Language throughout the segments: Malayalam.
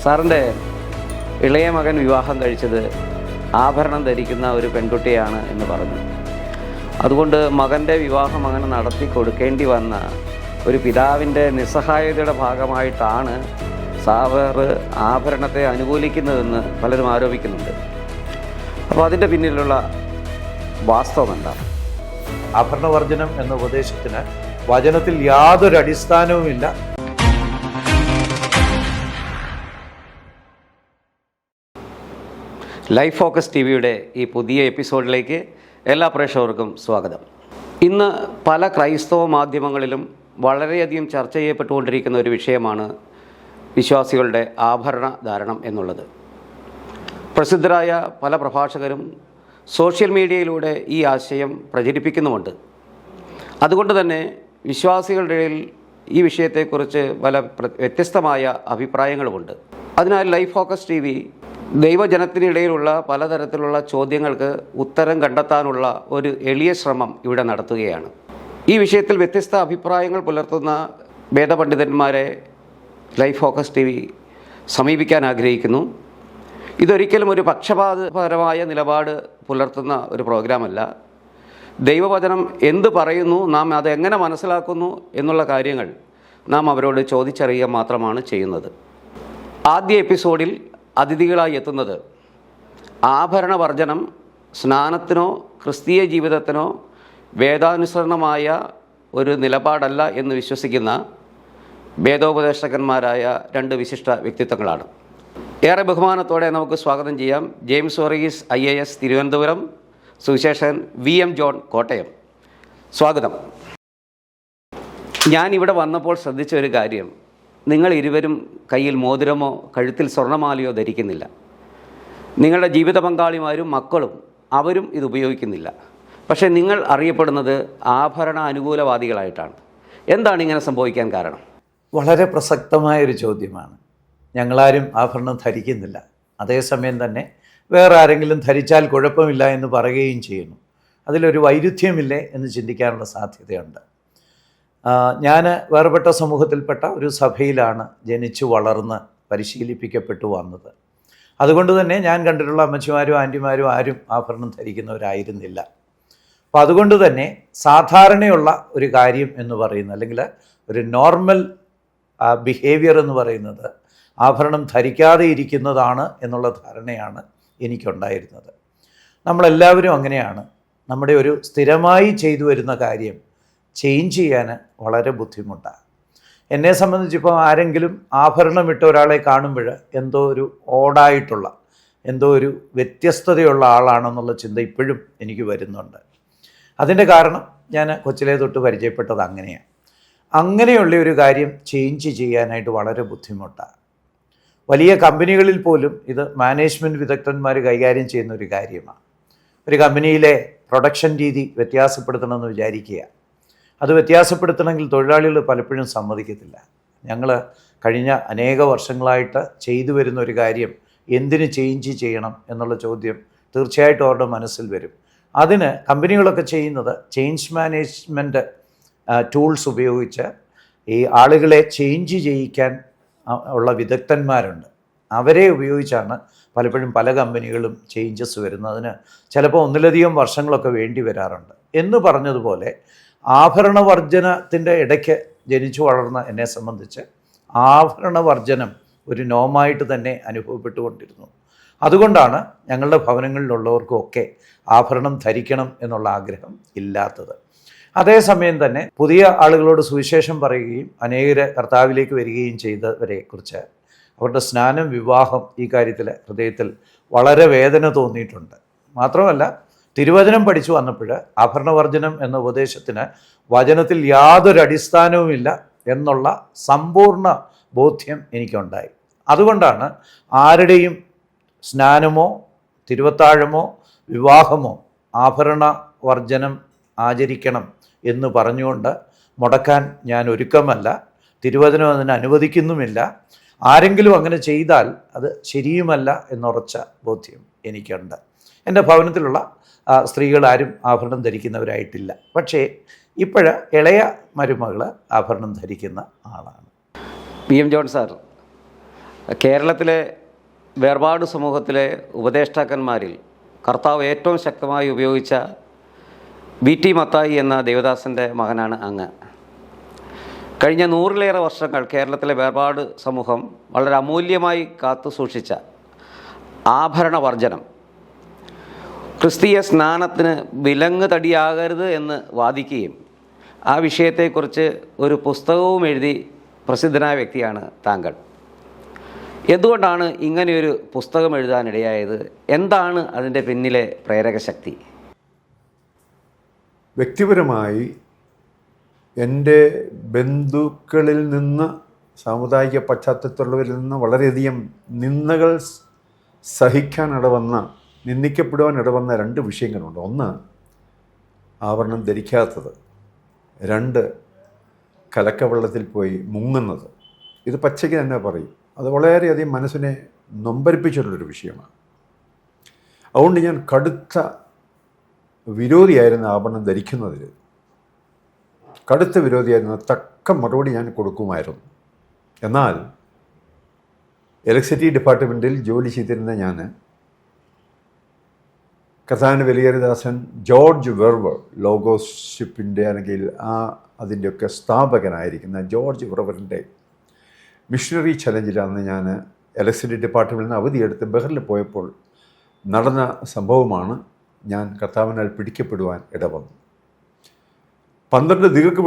സാറിൻ്റെ ഇളയ മകൻ വിവാഹം കഴിച്ചത് ആഭരണം ധരിക്കുന്ന ഒരു പെൺകുട്ടിയാണ് എന്ന് പറഞ്ഞു. അതുകൊണ്ട് മകൻ്റെ വിവാഹം അങ്ങനെ നടത്തി കൊടുക്കേണ്ടി വന്ന ഒരു പിതാവിൻ്റെ നിസ്സഹായതയുടെ ഭാഗമായിട്ടാണ് സാവർ ആഭരണത്തെ അനുകൂലിക്കുന്നതെന്ന് പലരും ആരോപിക്കുന്നുണ്ട്. അപ്പോൾ അതിൻ്റെ പിന്നിലുള്ള വാസ്തവം എന്താണ്? ആഭരണവർജനം എന്ന ഉപദേശത്തിന് വചനത്തിൽ യാതൊരു അടിസ്ഥാനവുമില്ല. ലൈഫ് ഫോക്കസ് ടി.വിയുടെ ഈ പുതിയ എപ്പിസോഡിലേക്ക് എല്ലാ പ്രേക്ഷകർക്കും സ്വാഗതം. ഇന്ന് പല ക്രൈസ്തവ മാധ്യമങ്ങളിലും വളരെയധികം ചർച്ച ചെയ്യപ്പെട്ടുകൊണ്ടിരിക്കുന്ന ഒരു വിഷയമാണ് വിശ്വാസികളുടെ ആഭരണ ധാരണം എന്നുള്ളത്. പ്രസിദ്ധരായ പല പ്രഭാഷകരും സോഷ്യൽ മീഡിയയിലൂടെ ഈ ആശയം പ്രചരിപ്പിക്കുന്നുമുണ്ട്. അതുകൊണ്ട് തന്നെ വിശ്വാസികളുടെ ഇടയിൽ ഈ വിഷയത്തെക്കുറിച്ച് പല വ്യത്യസ്തമായ അഭിപ്രായങ്ങളുമുണ്ട്. അതിനാൽ ലൈഫ് ഫോക്കസ് ടി.വി ദൈവജനത്തിനിടയിലുള്ള പലതരത്തിലുള്ള ചോദ്യങ്ങൾക്ക് ഉത്തരം കണ്ടെത്താനുള്ള ഒരു എളിയ ശ്രമം ഇവിടെ നടത്തുകയാണ്. ഈ വിഷയത്തിൽ വ്യത്യസ്ത അഭിപ്രായങ്ങൾ പുലർത്തുന്ന വേദപണ്ഡിതന്മാരെ ലൈഫ് ഫോക്കസ് ടി.വി സമീപിക്കാൻ ആഗ്രഹിക്കുന്നു. ഇതൊരിക്കലും ഒരു പക്ഷപാതപരമായ നിലപാട് പുലർത്തുന്ന ഒരു പ്രോഗ്രാമല്ല. ദൈവവചനം എന്ത് പറയുന്നു, നാം അതെങ്ങനെ മനസ്സിലാക്കുന്നു എന്നുള്ള കാര്യങ്ങൾ നാം അവരോട് ചോദിച്ചറിയുക മാത്രമാണ് ചെയ്യുന്നത്. ആദ്യ എപ്പിസോഡിൽ അതിഥികളായി എത്തുന്നത് ആഭരണവർജനം സ്നാനത്തിനോ ക്രിസ്തീയ ജീവിതത്തിനോ വേദാനുസരണമായ ഒരു നിലപാടല്ല എന്ന് വിശ്വസിക്കുന്ന വേദോപദേശകന്മാരായ രണ്ട് വിശിഷ്ട വ്യക്തിത്വങ്ങളാണ്. ഏറെ ബഹുമാനത്തോടെ നമുക്ക് സ്വാഗതം ചെയ്യാം. James Varghese IAS Thiruvananthapuram, Suviseshan VM John Kottayam. സ്വാഗതം. ഞാനിവിടെ വന്നപ്പോൾ ശ്രദ്ധിച്ച ഒരു കാര്യം, നിങ്ങൾ ഇരുവരും കയ്യിൽ മോതിരമോ കഴുത്തിൽ സ്വർണ്ണമാലയോ ധരിക്കുന്നില്ല. നിങ്ങളുടെ ജീവിത പങ്കാളിമാരും മക്കളും അവരും ഇത് ഉപയോഗിക്കുന്നില്ല. പക്ഷേ നിങ്ങൾ അറിയപ്പെടുന്നത് ആഭരണ അനുകൂലവാദികളായിട്ടാണ്. എന്താണ് ഇങ്ങനെ സംഭവിക്കാൻ കാരണം? വളരെ പ്രസക്തമായൊരു ചോദ്യമാണ്. ഞങ്ങളാരും ആഭരണം ധരിക്കുന്നില്ല. അതേസമയം തന്നെ വേറെ ആരെങ്കിലും ധരിച്ചാൽ കുഴപ്പമില്ല എന്ന് പറയുകയും ചെയ്യുന്നു. അതിലൊരു വൈരുദ്ധ്യമില്ലേ എന്ന് ചിന്തിക്കാനുള്ള സാധ്യതയുണ്ട്. ഞാൻ വേർപെട്ട സമൂഹത്തിൽപ്പെട്ട ഒരു സഭയിലാണ് ജനിച്ചു വളർന്ന് പരിശീലിപ്പിക്കപ്പെട്ടു വന്നത്. അതുകൊണ്ട് തന്നെ ഞാൻ കണ്ടിട്ടുള്ള അമ്മച്ചിമാരും ആൻറ്റിമാരും ആരും ആഭരണം ധരിക്കുന്നവരായിരുന്നില്ല. അപ്പോൾ അതുകൊണ്ട് തന്നെ സാധാരണയുള്ള ഒരു കാര്യം എന്ന് പറയുന്നത്, അല്ലെങ്കിൽ ഒരു നോർമൽ ബിഹേവിയർ എന്ന് പറയുന്നത് ആഭരണം ധരിക്കാതെ ഇരിക്കുന്നതാണ് എന്നുള്ള ധാരണയാണ് എനിക്കുണ്ടായിരുന്നത്. നമ്മളെല്ലാവരും അങ്ങനെയാണ്. നമ്മുടെ ഒരു സ്ഥിരമായി ചെയ്തു വരുന്ന കാര്യം ചേഞ്ച് ചെയ്യാൻ വളരെ ബുദ്ധിമുട്ടാണ്. എന്നെ സംബന്ധിച്ചിപ്പോൾ ആരെങ്കിലും ആഭരണം ഇട്ട ഒരാളെ കാണുമ്പോൾ എന്തോ ഒരു ഓടായിട്ടുള്ള, എന്തോ ഒരു വ്യത്യസ്തതയുള്ള ആളാണെന്നുള്ള ചിന്ത ഇപ്പോഴും എനിക്ക് വരുന്നുണ്ട്. അതിൻ്റെ കാരണം ഞാൻ കൊച്ചിലെ തൊട്ട് പരിചയപ്പെട്ടത് അങ്ങനെയാണ്. അങ്ങനെയുള്ള ഒരു കാര്യം ചേഞ്ച് ചെയ്യാനായിട്ട് വളരെ ബുദ്ധിമുട്ടാണ്. വലിയ കമ്പനികളിൽ പോലും ഇത് മാനേജ്മെൻറ്റ് വിദഗ്ധന്മാർ കൈകാര്യം ചെയ്യുന്ന ഒരു കാര്യമാണ്. ഒരു കമ്പനിയിലെ പ്രൊഡക്ഷൻ രീതി വ്യത്യാസപ്പെടുത്തണമെന്ന് വിചാരിക്കുക. അത് വ്യത്യാസപ്പെടുത്തണമെങ്കിൽ തൊഴിലാളികൾ പലപ്പോഴും സമ്മതിക്കത്തില്ല. ഞങ്ങൾ കഴിഞ്ഞ അനേക വർഷങ്ങളായിട്ട് ചെയ്തു വരുന്ന ഒരു കാര്യം എന്തിന് ചേഞ്ച് ചെയ്യണം എന്നുള്ള ചോദ്യം തീർച്ചയായിട്ടും അവരുടെ മനസ്സിൽ വരും. അതിന് കമ്പനികളൊക്കെ ചെയ്യുന്നത് ചേഞ്ച് മാനേജ്മെൻറ്റ് ടൂൾസ് ഉപയോഗിച്ച് ഈ ആളുകളെ ചേഞ്ച് ചെയ്യിക്കാൻ ഉള്ള വിദഗ്ധന്മാരുണ്ട്. അവരെ ഉപയോഗിച്ചാണ് പലപ്പോഴും പല കമ്പനികളും ചേഞ്ചസ് വരുന്നത്. അതിന് ചിലപ്പോൾ ഒന്നിലധികം വർഷങ്ങളൊക്കെ വേണ്ടി വരാറുണ്ട്. എന്ന് പറഞ്ഞതുപോലെ ആഭരണവർജനത്തിൻ്റെ ഇടയ്ക്ക് ജനിച്ചു വളർന്ന എന്നെ സംബന്ധിച്ച് ആഭരണവർജനം ഒരു നോമായിട്ട് തന്നെ അനുഭവപ്പെട്ടുകൊണ്ടിരുന്നു. അതുകൊണ്ടാണ് ഞങ്ങളുടെ ഭവനങ്ങളിലുള്ളവർക്കുമൊക്കെ ആഭരണം ധരിക്കണം എന്നുള്ള ആഗ്രഹം ഇല്ലാത്തത്. അതേസമയം തന്നെ പുതിയ ആളുകളോട് സുവിശേഷം പറയുകയും അനേകരെ കർത്താവിലേക്ക് വരികയും ചെയ്തവരെ കുറിച്ച് അവരുടെ സ്നാനം, വിവാഹം, ഈ കാര്യത്തിൽ ഹൃദയത്തിൽ വളരെ വേദന തോന്നിയിട്ടുണ്ട്. മാത്രമല്ല തിരുവചനം പഠിച്ചു വന്നപ്പോൾ ആഭരണവർജനം എന്ന ഉപദേശത്തിന് വചനത്തിൽ യാതൊരു അടിസ്ഥാനവുമില്ല എന്നുള്ള സമ്പൂർണ്ണ ബോധ്യം എനിക്കുണ്ടായി. അതുകൊണ്ടാണ് ആരുടെയും സ്നാനമോ തിരുവത്താഴമോ വിവാഹമോ ആഭരണവർജനം ആചരിക്കണം എന്ന് പറഞ്ഞുകൊണ്ട് മുടക്കാൻ ഞാൻ ഒരുക്കമല്ല. തിരുവചനം അതിന് അനുവദിക്കുന്നുമില്ല. ആരെങ്കിലും അങ്ങനെ ചെയ്താൽ അത് ശരിയുമല്ല എന്നുറച്ച ബോധ്യം എനിക്കുണ്ട്. എൻ്റെ ഭവനത്തിലുള്ള സ്ത്രീകൾ ആരും ആഭരണം ധരിക്കുന്നവരായിട്ടില്ല. പക്ഷേ ഇളയ മരുമകൾ ആഭരണം ധരിക്കുന്ന ആളാണ്. PM ജോൺ സാർ, കേരളത്തിലെ വേർപാട് സമൂഹത്തിലെ ഉപദേഷ്ടാക്കന്മാരിൽ കർത്താവ് ഏറ്റവും ശക്തമായി ഉപയോഗിച്ച BT മത്തായി എന്ന ദേവദാസൻ്റെ മകനാണ് അങ്ങ്. കഴിഞ്ഞ 100-ലേറെ വർഷങ്ങൾ കേരളത്തിലെ വേർപാട് സമൂഹം വളരെ അമൂല്യമായി കാത്തു സൂക്ഷിച്ച ആഭരണവർജനം ക്രിസ്തീയ സ്നാനത്തിന് വിലങ്ങ് തടിയാകരുത് എന്ന് വാദിക്കുകയും ആ വിഷയത്തെക്കുറിച്ച് ഒരു പുസ്തകവും എഴുതി പ്രസിദ്ധനായ വ്യക്തിയാണ് താങ്കൾ. എന്തുകൊണ്ടാണ് ഇങ്ങനെയൊരു പുസ്തകം എഴുതാനിടയായത്? എന്താണ് അതിൻ്റെ പിന്നിലെ പ്രേരകശക്തി? വ്യക്തിപരമായി എൻ്റെ ബന്ധുക്കളിൽ നിന്ന്, സാമുദായിക പശ്ചാത്തലത്തിലുള്ളവരിൽ നിന്ന് വളരെയധികം നിന്ദകൾ നിന്ദിക്കപ്പെടുവാൻ ഇടവന്ന 2 വിഷയങ്ങളുണ്ട്. ഒന്ന്, ആഭരണം ധരിക്കാത്തത്. 2, കലക്കവെള്ളത്തിൽ പോയി മുങ്ങുന്നത്. ഇത് പച്ചയ്ക്ക് തന്നെ പറയും. അത് വളരെയധികം മനസ്സിനെ നൊമ്പരിപ്പിച്ചിട്ടുള്ളൊരു വിഷയമാണ്. അതുകൊണ്ട് ഞാൻ കടുത്ത വിരോധിയായിരുന്ന ആഭരണം ധരിക്കുന്നതിൽ, കടുത്ത വിരോധിയായിരുന്ന തക്ക മറുപടി ഞാൻ കൊടുക്കുമായിരുന്നു. എന്നാൽ ഇലക്ട്രിസിറ്റി ഡിപ്പാർട്ട്മെൻറ്റിൽ ജോലി ചെയ്തിരുന്ന ഞാൻ കർത്താവിൻ്റെ വിലയേറിയദാസൻ ജോർജ് വെർവർ, ലോഗോഷിപ്പിൻ്റെ അല്ലെങ്കിൽ അതിൻ്റെയൊക്കെ സ്ഥാപകനായിരിക്കുന്ന ജോർജ് വെർവറിൻ്റെ മിഷണറി ചലഞ്ചിലാണ് ഞാൻ ഇലക്ട്രിസിറ്റി ഡിപ്പാർട്ട്മെൻറ്റിൽ നിന്ന് അവധിയെടുത്ത് ബഹറിൽ പോയപ്പോൾ നടന്ന സംഭവമാണ്. ഞാൻ കർത്താവിനാൽ പിടിക്കപ്പെടുവാൻ ഇടവന്നു. 12 ദീർഘ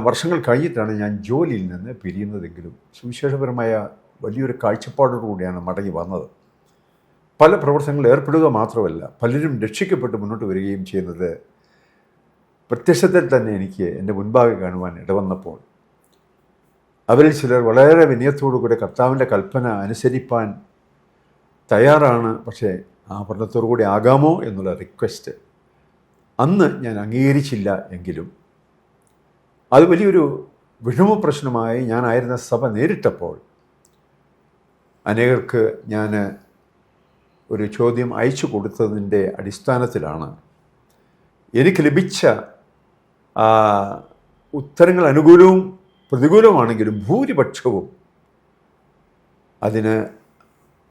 വർഷങ്ങൾ കഴിഞ്ഞിട്ടാണ് ഞാൻ ജോലിയിൽ നിന്ന് പിരിയുന്നതെങ്കിലും സുവിശേഷപരമായ വലിയൊരു കാഴ്ചപ്പാടോടുകൂടിയാണ് മടങ്ങി വന്നത്. പല പ്രവർത്തനങ്ങളിൽ ഏർപ്പെടുക മാത്രമല്ല, പലരും രക്ഷിക്കപ്പെട്ട് മുന്നോട്ട് വരികയും ചെയ്യുന്നത് പ്രത്യക്ഷത്തിൽ തന്നെ എനിക്ക് എൻ്റെ മുൻപാകെ കാണുവാൻ ഇടവന്നപ്പോൾ അവരിൽ ചിലർ വളരെ വിനയത്തോടുകൂടി കർത്താവിൻ്റെ കൽപ്പന അനുസരിപ്പാൻ തയ്യാറാണ്, പക്ഷേ ആഭരണത്തോടു കൂടി ആകാമോ എന്നുള്ള റിക്വസ്റ്റ് അന്ന് ഞാൻ അംഗീകരിച്ചില്ല. എങ്കിലും അത് വലിയൊരു വിഷമ പ്രശ്നമായി ഞാനായിരുന്ന സഭ നേരിട്ടപ്പോൾ അനേകർക്ക് ഞാൻ ഒരു ചോദ്യം അയച്ചു കൊടുത്തതിൻ്റെ അടിസ്ഥാനത്തിലാണ് എനിക്ക് ലഭിച്ച ഉത്തരങ്ങൾ അനുകൂലവും പ്രതികൂലമാണെങ്കിലും ഭൂരിപക്ഷവും അതിന്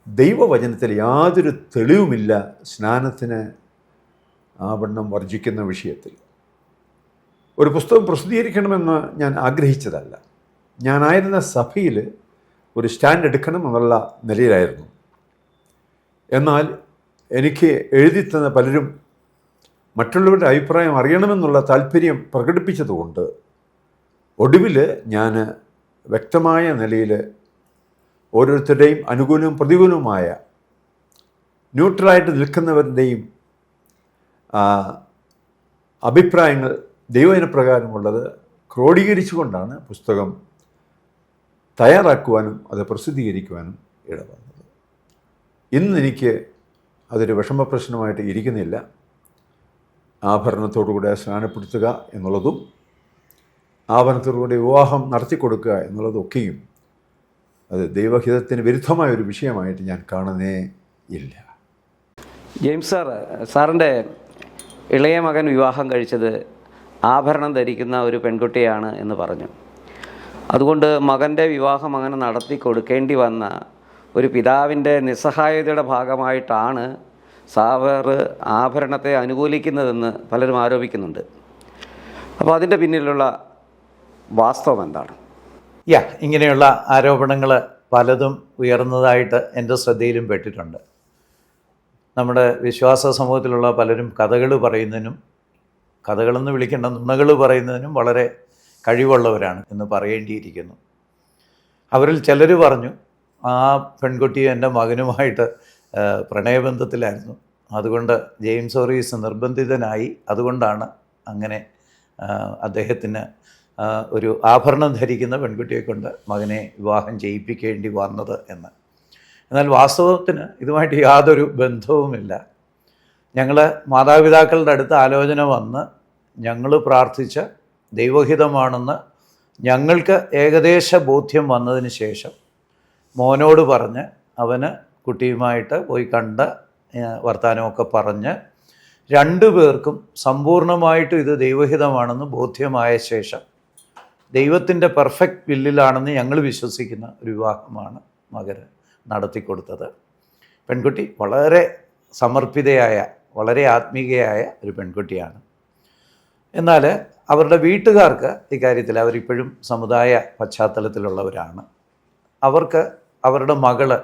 ദൈവവചനത്തിൽ യാതൊരു തെളിവുമില്ല സ്നാനത്തിന് ആഭരണം വർജിക്കുന്ന വിഷയത്തിൽ. ഒരു പുസ്തകം പ്രസിദ്ധീകരിക്കണമെന്ന് ഞാൻ ആഗ്രഹിച്ചതല്ല. ഞാനായിരുന്ന സഭയിൽ ഒരു സ്റ്റാൻഡ് എടുക്കണം എന്നുള്ള നിലയിലായിരുന്നു. എന്നാൽ എനിക്ക് എഴുതിത്തന്ന പലരും മറ്റുള്ളവരുടെ അഭിപ്രായം അറിയണമെന്നുള്ള താല്പര്യം പ്രകടിപ്പിച്ചതുകൊണ്ട് ഒടുവിൽ ഞാൻ വ്യക്തമായ നിലയിൽ ഓരോരുത്തരുടെയും അനുകൂലവും പ്രതികൂലവുമായ ന്യൂട്രലായിട്ട് നിൽക്കുന്നവരുടെയും അഭിപ്രായങ്ങൾ ദൈവജനപ്രകാരമുള്ളത് ക്രോഡീകരിച്ചുകൊണ്ടാണ് പുസ്തകം തയ്യാറാക്കുവാനും അത് പ്രസിദ്ധീകരിക്കുവാനും ഇടവന്നത്. ഇന്ന് എനിക്ക് അതൊരു വിഷമ പ്രശ്നമായിട്ട് ഇരിക്കുന്നില്ല. ആഭരണത്തോടുകൂടെ സ്നാനപ്പെടുത്തുക എന്നുള്ളതും ആഭരണത്തോടുകൂടി വിവാഹം നടത്തിക്കൊടുക്കുക എന്നുള്ളതൊക്കെയും അത് ദൈവഹിതത്തിന് വിരുദ്ധമായൊരു വിഷയമായിട്ട് ഞാൻ കാണുന്നേ ഇല്ല. ജെയിംസ് സാറിൻ്റെ ഇളയ മകൻ വിവാഹം കഴിച്ചത് ആഭരണം ധരിക്കുന്ന ഒരു പെൺകുട്ടിയാണ് എന്ന് പറഞ്ഞു. അതുകൊണ്ട് മകൻ്റെ വിവാഹം അങ്ങനെ നടത്തി കൊടുക്കേണ്ടി വന്ന ഒരു പിതാവിൻ്റെ നിസ്സഹായതയുടെ ഭാഗമായിട്ടാണ് സാവർ ആഭരണത്തെ അനുകൂലിക്കുന്നതെന്ന് പലരും ആരോപിക്കുന്നുണ്ട്. അപ്പോൾ അതിൻ്റെ പിന്നിലുള്ള വാസ്തവം എന്താണ്? ഇങ്ങനെയുള്ള ആരോപണങ്ങൾ പലതും ഉയർന്നതായിട്ട് എൻ്റെ ശ്രദ്ധയിലും പെട്ടിട്ടുണ്ട്. നമ്മുടെ വിശ്വാസ സമൂഹത്തിലുള്ള പലരും കഥകൾ പറയുന്നതിനും, കഥകളെന്ന് വിളിക്കേണ്ട നുണകൾ പറയുന്നതിനും വളരെ കഴിവുള്ളവരാണ് എന്ന് പറയേണ്ടിയിരിക്കുന്നു. അവരിൽ ചിലർ പറഞ്ഞു ആ പെൺകുട്ടി എൻ്റെ മകനുമായിട്ട് പ്രണയബന്ധത്തിലായിരുന്നു, അതുകൊണ്ട് ജെയിംസ് ഓറീസ് നിർബന്ധിതനായി, അതുകൊണ്ടാണ് അങ്ങനെ അദ്ദേഹത്തിന് ഒരു ആഭരണം ധരിക്കുന്ന പെൺകുട്ടിയെ കൊണ്ട് മകനെ വിവാഹം ചെയ്യിപ്പിക്കേണ്ടി വന്നത് എന്ന്. എന്നാൽ വാസ്തവത്തിന് ഇതുമായിട്ട് യാതൊരു ബന്ധവുമില്ല. ഞങ്ങൾ മാതാപിതാക്കളുടെ അടുത്ത് ആലോചന വന്ന് ഞങ്ങൾ പ്രാർത്ഥിച്ച ദൈവഹിതമാണെന്ന് ഞങ്ങൾക്ക് ഏകദേശ ബോധ്യം വന്നതിന് ശേഷം മോനോട് പറഞ്ഞ് അവന് കുട്ടിയുമായിട്ട് പോയി കണ്ട് വർത്തമാനമൊക്കെ പറഞ്ഞ് 2 പേർക്കും സമ്പൂർണ്ണമായിട്ടും ഇത് ദൈവഹിതമാണെന്ന് ബോധ്യമായ ശേഷം ദൈവത്തിൻ്റെ പെർഫെക്റ്റ് വില്ലിലാണെന്ന് ഞങ്ങൾ വിശ്വസിക്കുന്ന ഒരു വിവാഹമാണ് മകന് നടത്തിക്കൊടുത്തത്. പെൺകുട്ടി വളരെ സമർപ്പിതയായ, വളരെ ആത്മീയയായ ഒരു പെൺകുട്ടിയാണ്. എന്നാൽ അവരുടെ വീട്ടുകാർക്ക് ഇക്കാര്യത്തിൽ, അവരിപ്പോഴും സമുദായ പശ്ചാത്തലത്തിലുള്ളവരാണ്, അവർക്ക് അവരുടെ മകള്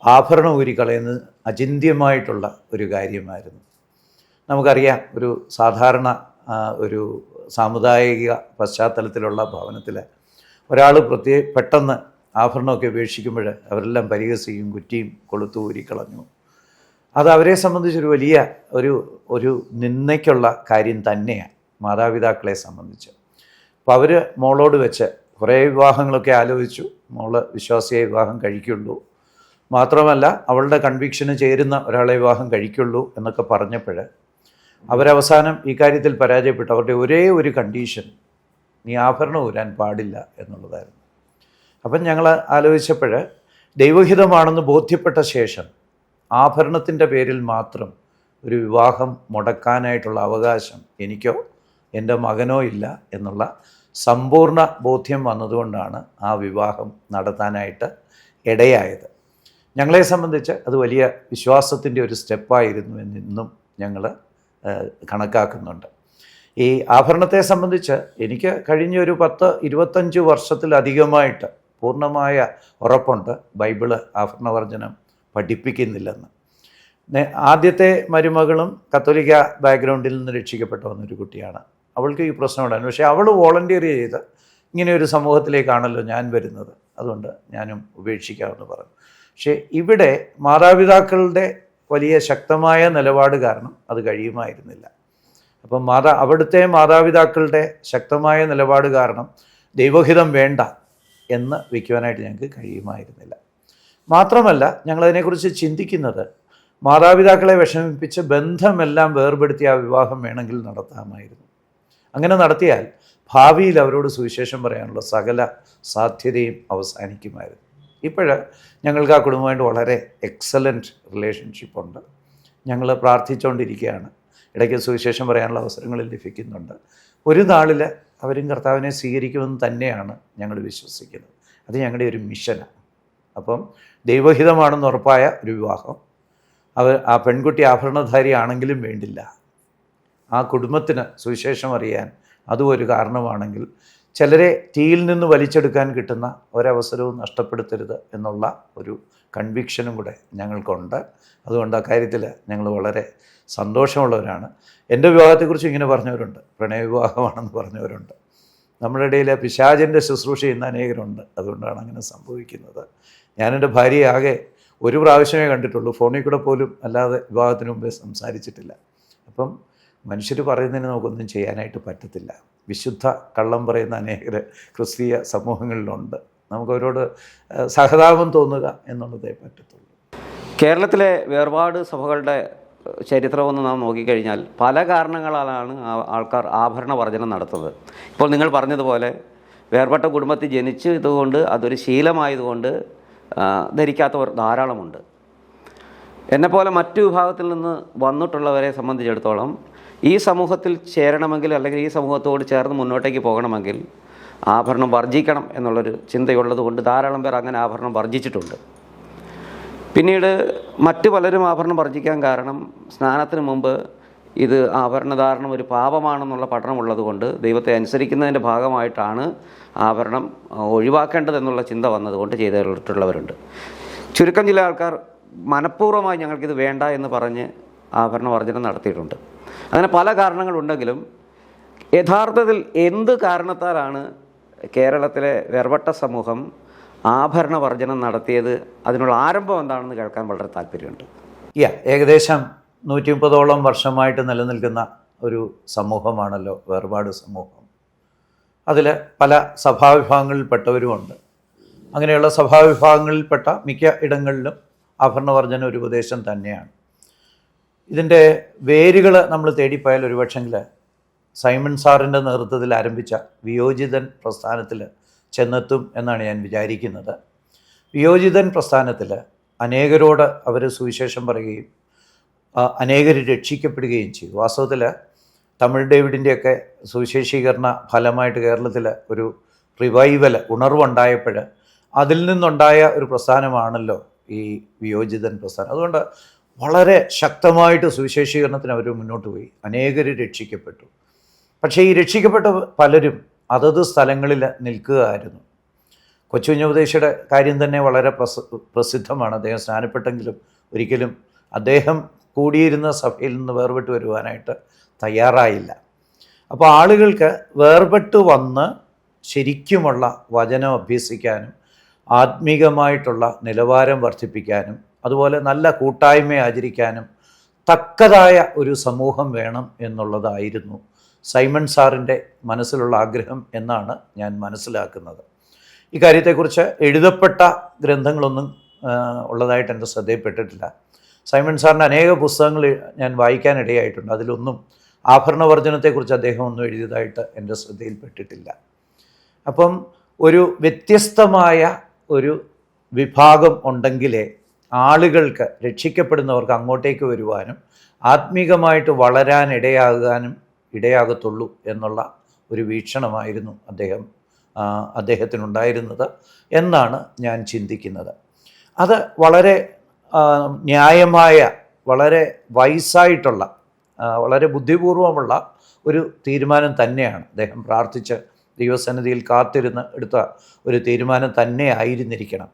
ആഭരണം ഊരിക്കളയുന്നത് അചിന്ത്യമായിട്ടുള്ള ഒരു കാര്യമായിരുന്നു. നമുക്കറിയാം, ഒരു സാധാരണ ഒരു സാമുദായിക പശ്ചാത്തലത്തിലുള്ള ഭവനത്തിൽ ഒരാൾ പെട്ടെന്ന് ആഭരണമൊക്കെ ഉപേക്ഷിക്കുമ്പോൾ അവരെല്ലാം പരിഹസിക്കും, കുറ്റിയും കൊളുത്തു ഊരിക്കളഞ്ഞു. അത് അവരെ സംബന്ധിച്ചൊരു വലിയ ഒരു നിന്ദയ്ക്കുള്ള കാര്യം തന്നെയാണ് മാതാപിതാക്കളെ സംബന്ധിച്ച്. അപ്പോൾ അവർ മോളോട് വെച്ച് കുറേ വിവാഹങ്ങളൊക്കെ ആലോചിച്ചു. മോള് വിശ്വാസിയെ വിവാഹം കഴിക്കുള്ളൂ, മാത്രമല്ല അവളുടെ കൺവിക്ഷന് ചേരുന്ന ഒരാളെ വിവാഹം കഴിക്കുള്ളൂ എന്നൊക്കെ പറഞ്ഞപ്പോൾ അവരവസാനം ഈ കാര്യത്തിൽ പരാജയപ്പെട്ടു. അവരുടെ ഒരേ ഒരു കണ്ടീഷൻ, നീ ആഭരണം ഊരാൻ പാടില്ല എന്നുള്ളതായിരുന്നു. അപ്പം ഞങ്ങൾ ആലോചിച്ചപ്പോൾ ദൈവഹിതമാണെന്ന് ബോധ്യപ്പെട്ട ശേഷം ആഭരണത്തിൻ്റെ പേരിൽ മാത്രം ഒരു വിവാഹം മുടക്കാനായിട്ടുള്ള അവകാശം എനിക്കോ എൻ്റെ മകനോ ഇല്ല എന്നുള്ള സമ്പൂർണ്ണ ബോധ്യം വന്നതുകൊണ്ടാണ് ആ വിവാഹം നടത്താനായിട്ട് ഇടയായത്. ഞങ്ങളെ സംബന്ധിച്ച് അത് വലിയ വിശ്വാസത്തിൻ്റെ ഒരു സ്റ്റെപ്പായിരുന്നു എന്നും ഞങ്ങൾ കണക്കാക്കുന്നുണ്ട്. ഈ ആഭരണത്തെ സംബന്ധിച്ച് എനിക്ക് കഴിഞ്ഞ ഒരു 10-25 വർഷത്തിലധികമായിട്ട് പൂർണ്ണമായ ഉറപ്പുണ്ട് ബൈബിള് ആഭരണവർജനം പഠിപ്പിക്കുന്നില്ലെന്ന്. ആദ്യത്തെ മരുമകളും കത്തോലിക്ക ബാക്ക്ഗ്രൗണ്ടിൽ നിന്ന് രക്ഷിക്കപ്പെട്ട വന്നൊരു കുട്ടിയാണ്. അവൾക്ക് ഈ പ്രശ്നം ഉണ്ടായിരുന്നു. പക്ഷേ അവൾ വോളണ്ടിയർ ചെയ്ത് ഇങ്ങനെ ഒരു സമൂഹത്തിലേക്കാണല്ലോ ഞാൻ വരുന്നത്, അതുകൊണ്ട് ഞാനും ഉപേക്ഷിക്കാമെന്ന് പറഞ്ഞു. പക്ഷേ ഇവിടെ മാതാപിതാക്കളുടെ വലിയ ശക്തമായ നിലപാട് കാരണം അത് കഴിയുമായിരുന്നില്ല. അപ്പം അവിടുത്തെ മാതാപിതാക്കളുടെ ശക്തമായ നിലപാട് കാരണം ദൈവഹിതം വേണ്ട എന്ന് വയ്ക്കുവാനായിട്ട് ഞങ്ങൾക്ക് കഴിയുമായിരുന്നില്ല. മാത്രമല്ല ഞങ്ങളതിനെക്കുറിച്ച് ചിന്തിക്കുന്നത്, മാതാപിതാക്കളെ വിഷമിപ്പിച്ച് ബന്ധമെല്ലാം വേർപെടുത്തി ആ വിവാഹം വേണമെങ്കിൽ നടത്താമായിരുന്നു. അങ്ങനെ നടത്തിയാൽ ഭാവിയിൽ അവരോട് സുവിശേഷം പറയാനുള്ള സകല സാധ്യതയും അവസാനിക്കുമായിരുന്നു. ഞങ്ങൾക്ക് ആ കുടുംബമായിട്ട് വളരെ എക്സലൻറ്റ് റിലേഷൻഷിപ്പുണ്ട്. ഞങ്ങൾ പ്രാർത്ഥിച്ചുകൊണ്ടിരിക്കുകയാണ്. ഇടയ്ക്ക് സുവിശേഷം പറയാനുള്ള അവസരങ്ങളിൽ ലഭിക്കുന്നുണ്ട്. ഒരു നാളിൽ അവരും കർത്താവിനെ സ്വീകരിക്കുമെന്ന് തന്നെയാണ് ഞങ്ങൾ വിശ്വസിക്കുന്നത്. അത് ഞങ്ങളുടെ ഒരു മിഷനാണ്. അപ്പം ദൈവഹിതമാണെന്ന് ഉറപ്പായ ഒരു വിവാഹം, ആ പെൺകുട്ടി ആഭരണധാരി ആണെങ്കിലും വേണ്ടില്ല, ആ കുടുംബത്തിന് സുവിശേഷം അറിയാൻ അതും ഒരു കാരണമാണെങ്കിൽ ചിലരെ തീയിൽ നിന്ന് വലിച്ചെടുക്കാൻ കിട്ടുന്ന ഒരവസരവും നഷ്ടപ്പെടുത്തരുത് എന്നുള്ള ഒരു കൺവിക്ഷനും കൂടെ ഞങ്ങൾക്കുണ്ട്. അതുകൊണ്ട് അക്കാര്യത്തിൽ ഞങ്ങൾ വളരെ സന്തോഷമുള്ളവരാണ്. എൻ്റെ വിവാഹത്തെക്കുറിച്ച് ഇങ്ങനെ പറഞ്ഞവരുണ്ട്, പ്രണയവിവാഹമാണെന്ന് പറഞ്ഞവരുണ്ട്. നമ്മുടെ ഇടയിൽ പിശാചിൻ്റെ ശുശ്രൂഷ ചെയ്യുന്ന അനേകരുണ്ട്. അതുകൊണ്ടാണ് അങ്ങനെ സംഭവിക്കുന്നത്. ഞാനെൻ്റെ ഭാര്യയെ ആകെ ഒരു പ്രാവശ്യമേ കണ്ടിട്ടുള്ളൂ, ഫോണിൽ കൂടെ പോലും അല്ലാതെ വിവാഹത്തിന് മുമ്പേ സംസാരിച്ചിട്ടില്ല. അപ്പം മനുഷ്യർ പറയുന്നതിന് നമുക്കൊന്നും ചെയ്യാനായിട്ട് പറ്റത്തില്ല. വിശുദ്ധ കള്ളം പറയുന്ന അനേകർ ക്രിസ്തീയ സമൂഹങ്ങളിലുണ്ട്. നമുക്കവരോട് സഹതാപം തോന്നുക എന്നുള്ളതേ പറ്റത്തുള്ളൂ. കേരളത്തിലെ വേർപാട് സഭകളുടെ ചരിത്രമൊന്ന് നാം നോക്കിക്കഴിഞ്ഞാൽ പല കാരണങ്ങളാലാണ് ആൾക്കാർ ആഭരണ വർജനം നടത്തുന്നത്. ഇപ്പോൾ നിങ്ങൾ പറഞ്ഞതുപോലെ വേർപെട്ട കുടുംബത്തിൽ ജനിച്ച് ഇതുകൊണ്ട് അതൊരു ശീലമായതുകൊണ്ട് ധരിക്കാത്തവർ ധാരാളമുണ്ട്. എന്നെപ്പോലെ മറ്റു വിഭാഗത്തിൽ നിന്ന് വന്നിട്ടുള്ളവരെ സംബന്ധിച്ചിടത്തോളം ഈ സമൂഹത്തിൽ ചേരണമെങ്കിൽ, അല്ലെങ്കിൽ ഈ സമൂഹത്തോട് ചേർന്ന് മുന്നോട്ടേക്ക് പോകണമെങ്കിൽ ആഭരണം വർജിക്കണം എന്നുള്ളൊരു ചിന്തയുള്ളത് കൊണ്ട് ധാരാളം പേർ അങ്ങനെ ആഭരണം വർജിച്ചിട്ടുണ്ട്. പിന്നീട് മറ്റു പലരും ആഭരണം വർജിക്കാൻ കാരണം സ്നാനത്തിന് മുമ്പ് ഇത് ആഭരണധാരണം ഒരു പാപമാണെന്നുള്ള പഠനമുള്ളത് കൊണ്ട് ദൈവത്തെ അനുസരിക്കുന്നതിൻ്റെ ഭാഗമായിട്ടാണ് ആഭരണം ഒഴിവാക്കേണ്ടതെന്നുള്ള ചിന്ത വന്നതുകൊണ്ട് ചെയ്തിട്ടുള്ളവരുണ്ട്. ചുരുക്കം ചില ആൾക്കാർ മനഃപൂർവ്വമായി ഞങ്ങൾക്കിത് വേണ്ട എന്ന് പറഞ്ഞ് ആഭരണ വർജനം നടത്തിയിട്ടുണ്ട്. അങ്ങനെ പല കാരണങ്ങളുണ്ടെങ്കിലും യഥാർത്ഥത്തിൽ എന്ത് കാരണത്താലാണ് കേരളത്തിലെ വേർപെട്ട സമൂഹം ആഭരണ വർജനം നടത്തിയത്, അതിനുള്ള ആരംഭം എന്താണെന്ന് കേൾക്കാൻ വളരെ താല്പര്യമുണ്ട്. ഏകദേശം 130ഓളം വർഷമായിട്ട് നിലനിൽക്കുന്ന ഒരു സമൂഹമാണല്ലോ വേർപാട് സമൂഹം. അതിൽ പല സഭാവിഭാഗങ്ങളിൽപ്പെട്ടവരുമുണ്ട്. അങ്ങനെയുള്ള സഭാവിഭാഗങ്ങളിൽപ്പെട്ട മിക്ക ഇടങ്ങളിലും ആഭരണവർജനം ഒരു ഉപദേശം തന്നെയാണ്. ഇതിൻ്റെ വേരുകൾ നമ്മൾ തേടിപ്പോയാൽ ഒരുപക്ഷെങ്കിൽ സൈമൺ സാറിൻ്റെ നേതൃത്വത്തിൽ ആരംഭിച്ച വിയോജിതൻ പ്രസ്ഥാനത്തിൽ ചെന്നെത്തും എന്നാണ് ഞാൻ വിചാരിക്കുന്നത്. വിയോജിതൻ പ്രസ്ഥാനത്തിൽ അനേകരോട് അവർ സുവിശേഷം പറയുകയും അനേകർ രക്ഷിക്കപ്പെടുകയും ചെയ്തു. വാസ്തവത്തിൽ തമിഴ് ഡേവിഡിൻ്റെയൊക്കെ സുവിശേഷീകരണ ഫലമായിട്ട് കേരളത്തിൽ ഒരു റിവൈവൽ, ഉണർവുണ്ടായപ്പോൾ അതിൽ നിന്നുണ്ടായ ഒരു പ്രസ്ഥാനമാണല്ലോ ഈ വിയോജിതൻ പ്രസ്ഥാനം. അതുകൊണ്ട് വളരെ ശക്തമായിട്ട് സുവിശേഷീകരണത്തിന് അവർ മുന്നോട്ട് പോയി, അനേകർ രക്ഷിക്കപ്പെട്ടു. പക്ഷേ ഈ രക്ഷിക്കപ്പെട്ട പലരും അതത് സ്ഥലങ്ങളിൽ നിൽക്കുകയായിരുന്നു. കൊച്ചുകുഞ്ഞുപദേശിയുടെ കാര്യം തന്നെ വളരെ പ്രസിദ്ധമാണ്. അദ്ദേഹം സ്നാനപ്പെട്ടെങ്കിലും ഒരിക്കലും അദ്ദേഹം കൂടിയിരുന്ന സഭയിൽ നിന്ന് വേർപെട്ട് വരുവാനായിട്ട് തയ്യാറായില്ല. അപ്പോൾ ആളുകൾക്ക് വേർപെട്ട് വന്ന് ശരിക്കുമുള്ള വചനം അഭ്യസിക്കാനും ആത്മീകമായിട്ടുള്ള നിലവാരം വർദ്ധിപ്പിക്കാനും അതുപോലെ നല്ല കൂട്ടായ്മ ആചരിക്കാനും തക്കതായ ഒരു സമൂഹം വേണം എന്നുള്ളതായിരുന്നു സൈമൺ സാറിൻ്റെ മനസ്സിലുള്ള ആഗ്രഹം എന്നാണ് ഞാൻ മനസ്സിലാക്കുന്നത്. ഈ കാര്യത്തെക്കുറിച്ച് എഴുതപ്പെട്ട ഗ്രന്ഥങ്ങളൊന്നും ഉള്ളതായിട്ട് എൻ്റെ ശ്രദ്ധയിൽപ്പെട്ടിട്ടില്ല. സൈമൺ സാറിൻ്റെ അനേക പുസ്തകങ്ങൾ ഞാൻ വായിക്കാനിടയായിട്ടുണ്ട്. അതിലൊന്നും ആഭരണവർജനത്തെക്കുറിച്ച് അദ്ദേഹം ഒന്നും എഴുതിയതായിട്ട് എൻ്റെ ശ്രദ്ധയിൽപ്പെട്ടിട്ടില്ല. അപ്പം ഒരു വ്യത്യസ്തമായ ഒരു വിഭാഗം ഉണ്ടെങ്കിലേ ആളുകൾക്ക്, രക്ഷിക്കപ്പെടുന്നവർക്ക് അങ്ങോട്ടേക്ക് വരുവാനും ആത്മീകമായിട്ട് വളരാൻ ഇടയാകത്തുള്ളൂ എന്നുള്ള ഒരു വീക്ഷണമായിരുന്നു അദ്ദേഹത്തിനുണ്ടായിരുന്നത് എന്നാണ് ഞാൻ ചിന്തിക്കുന്നത്. അത് വളരെ ന്യായമായ, വളരെ വൈസായിട്ടുള്ള, വളരെ ബുദ്ധിപൂർവമുള്ള ഒരു തീരുമാനം തന്നെയാണ്. അദ്ദേഹം പ്രാർത്ഥിച്ച് ദൈവസന്നിധിയിൽ കാത്തിരുന്ന് എടുത്ത ഒരു തീരുമാനം തന്നെ ആയിരുന്നിരിക്കണം.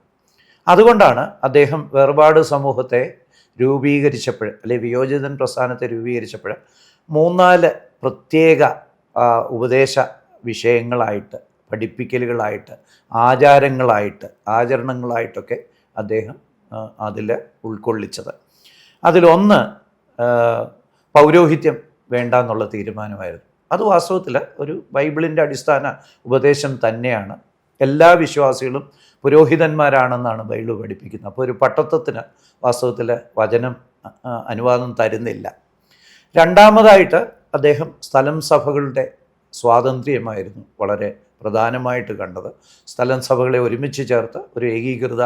അതുകൊണ്ടാണ് അദ്ദേഹം വേർപാട് സമൂഹത്തെ രൂപീകരിച്ചപ്പോൾ, അല്ലെങ്കിൽ വിയോജിതൻ പ്രസ്ഥാനത്തെ രൂപീകരിച്ചപ്പോൾ 3-4 പ്രത്യേക ഉപദേശ വിഷയങ്ങളായിട്ട്, പഠിപ്പിക്കലുകളായിട്ട്, ആചരണങ്ങളായിട്ടൊക്കെ അദ്ദേഹം അതിൽ ഉൾക്കൊള്ളിച്ചത്. അതിലൊന്ന് പൗരോഹിത്യം വേണ്ട എന്നുള്ള തീരുമാനമായിരുന്നു. അത് വാസ്തവത്തിൽ ഒരു ബൈബിളിൻ്റെ അടിസ്ഥാന ഉപദേശം തന്നെയാണ്. എല്ലാ വിശ്വാസികളും പുരോഹിതന്മാരാണെന്നാണ് ബൈബിൾ പഠിപ്പിക്കുന്നത്. അപ്പോൾ ഒരു പട്ടത്വത്തിന് വാസ്തവത്തിൽ വചനം അനുവാദം തരുന്നില്ല. രണ്ടാമതായിട്ട് അദ്ദേഹം സ്ഥലം സഭകളുടെ സ്വാതന്ത്ര്യമായിരുന്നു വളരെ പ്രധാനമായിട്ട് കണ്ടത്. സ്ഥലം സഭകളെ ഒരുമിച്ച് ചേർത്ത് ഒരു ഏകീകൃത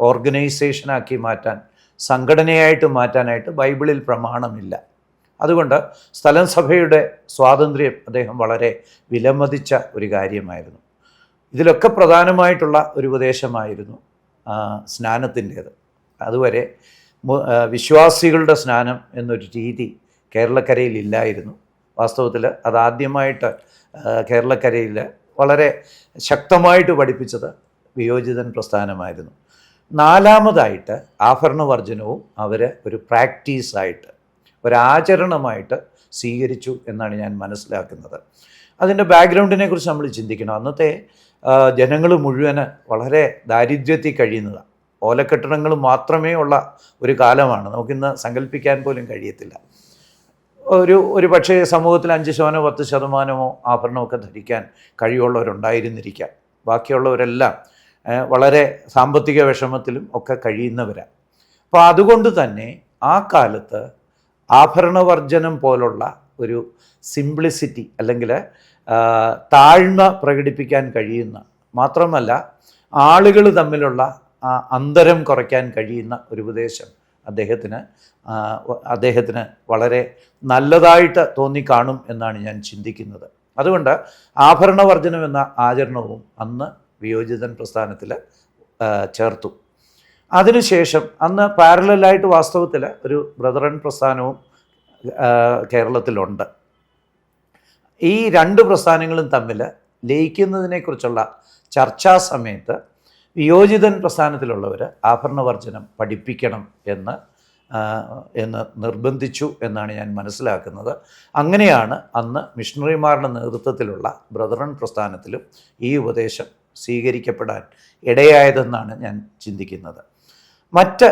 ഓർഗനൈസേഷനാക്കി മാറ്റാൻ, സംഘടനയായിട്ട് മാറ്റാനായിട്ട് ബൈബിളിൽ പ്രമാണമില്ല. അതുകൊണ്ട് സ്ഥലം സഭയുടെ സ്വാതന്ത്ര്യം അദ്ദേഹം വളരെ വിലമതിച്ച ഒരു കാര്യമായിരുന്നു. ഇതിലൊക്കെ പ്രധാനമായിട്ടുള്ള ഒരു ഉപദേശമായിരുന്നു സ്നാനത്തിൻ്റേത്. അതുവരെ വിശ്വാസികളുടെ സ്നാനം എന്നൊരു രീതി കേരളക്കരയിൽ ഇല്ലായിരുന്നു. വാസ്തവത്തിൽ അതാദ്യമായിട്ട് കേരളക്കരയിൽ വളരെ ശക്തമായിട്ട് പഠിപ്പിച്ചത് വിയോജിതൻ പ്രസ്ഥാനമായിരുന്നു. നാലാമതായിട്ട് ആഭരണവർജനവും അവർ ഒരു പ്രാക്ടീസായിട്ട്, ഒരാചരണമായിട്ട് സ്വീകരിച്ചു എന്നാണ് ഞാൻ മനസ്സിലാക്കുന്നത്. അതിൻ്റെ ബാക്ക്ഗ്രൗണ്ടിനെ കുറിച്ച് നമ്മൾ ചിന്തിക്കണം. അന്നത്തെ ജനങ്ങൾ മുഴുവന് വളരെ ദാരിദ്ര്യത്തിൽ കഴിയുന്നതാണ്. ഓലക്കെട്ടിടങ്ങൾ മാത്രമേ ഉള്ള ഒരു കാലമാണ്. നമുക്കിന്ന് സങ്കല്പിക്കാൻ പോലും കഴിയത്തില്ല. ഒരു പക്ഷേ സമൂഹത്തിൽ 5% 10% ആഭരണമൊക്കെ ധരിക്കാൻ കഴിവുള്ളവരുണ്ടായിരുന്നിരിക്കാം. ബാക്കിയുള്ളവരെല്ലാം വളരെ സാമ്പത്തിക വിഷമത്തിലും ഒക്കെ കഴിയുന്നവരാണ്. അപ്പോൾ അതുകൊണ്ട് തന്നെ ആ കാലത്ത് ആഭരണവർജനം പോലുള്ള ഒരു സിംപ്ലിസിറ്റി, അല്ലെങ്കിൽ താഴ്മ പ്രകടിപ്പിക്കാൻ കഴിയുന്ന, മാത്രമല്ല ആളുകൾ തമ്മിലുള്ള അന്തരം കുറയ്ക്കാൻ കഴിയുന്ന ഒരു ഉപദേശം അദ്ദേഹത്തിന് വളരെ നല്ലതായിട്ട് തോന്നിക്കാണും എന്നാണ് ഞാൻ ചിന്തിക്കുന്നത്. അതുകൊണ്ട് ആഭരണവർജനം എന്ന ആചരണവും അന്ന് വിയോജിതൻ പ്രസ്ഥാനത്തിൽ ചേർത്തു. അതിനുശേഷം അന്ന് പാരലലായിട്ട് വാസ്തവത്തിൽ ഒരു ബ്രദറൻ പ്രസ്ഥാനവും കേരളത്തിലുണ്ട്. ഈ 2 പ്രസ്ഥാനങ്ങളും തമ്മിൽ ലയിക്കുന്നതിനെക്കുറിച്ചുള്ള ചർച്ചാ സമയത്ത് വിയോജിതൻ പ്രസ്ഥാനത്തിലുള്ളവർ ആഭരണവർജനം പഠിപ്പിക്കണം എന്ന് നിർബന്ധിച്ചു എന്നാണ് ഞാൻ മനസ്സിലാക്കുന്നത്. അങ്ങനെയാണ് അന്ന് മിഷണറിമാരുടെ നേതൃത്വത്തിലുള്ള ബ്രദറൻ പ്രസ്ഥാനത്തിലും ഈ ഉപദേശം സ്വീകരിക്കപ്പെടാൻ ഇടയായതെന്നാണ് ഞാൻ ചിന്തിക്കുന്നത്. മറ്റ്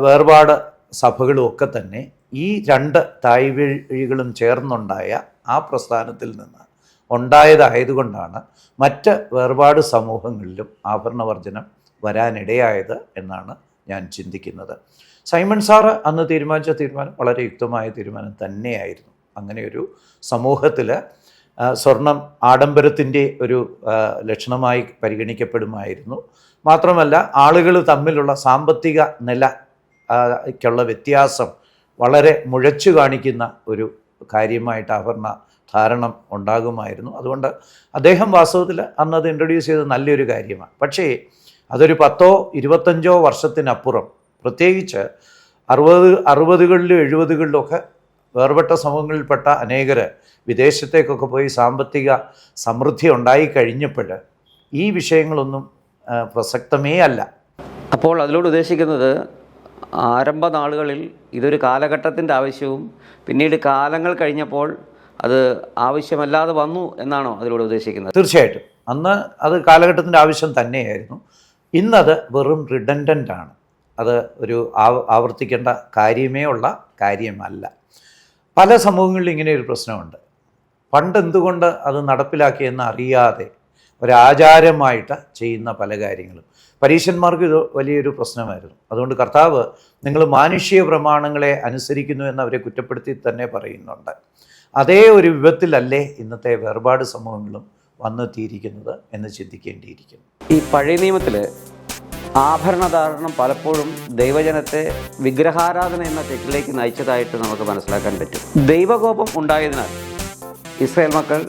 വേർപാട് സഭകളും ഒക്കെ തന്നെ ഈ 2 തായ്വഴികളും ചേർന്നുണ്ടായ ആ പ്രസ്ഥാനത്തിൽ നിന്ന് ഉണ്ടായതായതുകൊണ്ടാണ് മറ്റ് വേർപാട് സമൂഹങ്ങളിലും ആഭരണവർജനം വരാനിടയായത് എന്നാണ് ഞാൻ ചിന്തിക്കുന്നത്. സൈമൺ സാറ് അന്ന് തീരുമാനിച്ച തീരുമാനം വളരെ യുക്തമായ തീരുമാനം തന്നെയായിരുന്നു. അങ്ങനെയൊരു സമൂഹത്തിൽ സ്വർണം ആഡംബരത്തിൻ്റെ ഒരു ലക്ഷണമായി പരിഗണിക്കപ്പെടുമായിരുന്നു. മാത്രമല്ല ആളുകൾ തമ്മിലുള്ള സാമ്പത്തിക നിലയ്ക്കുള്ള വ്യത്യാസം വളരെ മുഴച്ചു കാണിക്കുന്ന ഒരു കാര്യമായിട്ട് ആഭരണ ധാരണ ഉണ്ടാകുമായിരുന്നു. അതുകൊണ്ട് അദ്ദേഹം വാസ്തവത്തിൽ അന്നത് ഇൻട്രൊഡ്യൂസ് ചെയ്തത് നല്ലൊരു കാര്യമാണ്. പക്ഷേ അതൊരു 10-25 വർഷത്തിനപ്പുറം, പ്രത്യേകിച്ച് 60-കളിലും 70-കളിലും ഒക്കെ വേർപെട്ട സമൂഹങ്ങളിൽപ്പെട്ട അനേകർ വിദേശത്തേക്കൊക്കെ പോയി സാമ്പത്തിക സമൃദ്ധി ഉണ്ടായി കഴിഞ്ഞപ്പോൾ ഈ വിഷയങ്ങളൊന്നും പ്രസക്തമേ അല്ല. അപ്പോൾ അതിലൂടെ ഉദ്ദേശിക്കുന്നത് ആരംഭ നാളുകളിൽ ഇതൊരു കാലഘട്ടത്തിൻ്റെ ആവശ്യവും പിന്നീട് കാലങ്ങൾ കഴിഞ്ഞപ്പോൾ അത് ആവശ്യമല്ലാതെ വന്നു എന്നാണോ അതിലൂടെ ഉദ്ദേശിക്കുന്നത്? തീർച്ചയായിട്ടും അന്ന് അത് കാലഘട്ടത്തിൻ്റെ ആവശ്യം തന്നെയായിരുന്നു. ഇന്നത് വെറും റിഡൻഡൻ്റ് ആണ്. അത് ഒരു ആവർത്തിക്കേണ്ട കാര്യമേ ഉള്ള കാര്യമല്ല. പല സമൂഹങ്ങളിലും ഇങ്ങനെ ഒരു പ്രശ്നമുണ്ട്. പണ്ട് എന്തുകൊണ്ട് അത് നടപ്പിലാക്കിയെന്ന് അറിയാതെ ഒരാചാരമായിട്ട് ചെയ്യുന്ന പല കാര്യങ്ങളും പരീശന്മാർക്ക് ഇത് വലിയൊരു പ്രശ്നമായിരുന്നു. അതുകൊണ്ട് കർത്താവ് നിങ്ങൾ മാനുഷിക പ്രമാണങ്ങളെ അനുസരിക്കുന്നു എന്നവരെ കുറ്റപ്പെടുത്തി തന്നെ പറയുന്നുണ്ട്. അതേ ഒരു വിധത്തിലല്ലേ ഇന്നത്തെ വേർപാട് സമൂഹങ്ങളും വന്നെത്തിയിരിക്കുന്നത് എന്ന് ചിന്തിക്കേണ്ടിയിരിക്കുന്നു. ഈ പഴയ നിയമത്തിൽ ആഭരണധാരണം പലപ്പോഴും ദൈവജനത്തെ വിഗ്രഹാരാധന എന്ന തെറ്റിലേക്ക് നയിച്ചതായിട്ട് നമുക്ക് മനസ്സിലാക്കാൻ പറ്റും. ദൈവകോപം ഉണ്ടായതിനാൽ ഇസ്രായേൽ മക്കൾ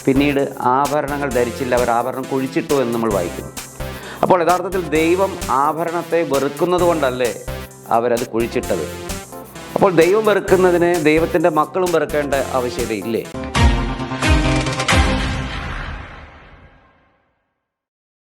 പിന്നീട് ആഭരണങ്ങൾ ധരിച്ചില്ല, അവർ ആഭരണം കുഴിച്ചിട്ടു എന്ന് നമ്മൾ വായിക്കുന്നു. അപ്പോൾ യഥാർത്ഥത്തിൽ ദൈവം ആഭരണത്തെ വെറുക്കുന്നത് കൊണ്ടല്ലേ അവരത് കുഴിച്ചിട്ടത്? അപ്പോൾ ദൈവം വെറുക്കുന്നതിനെ ദൈവത്തിൻ്റെ മക്കളും വെറുക്കേണ്ട ആവശ്യകതയില്ലേ?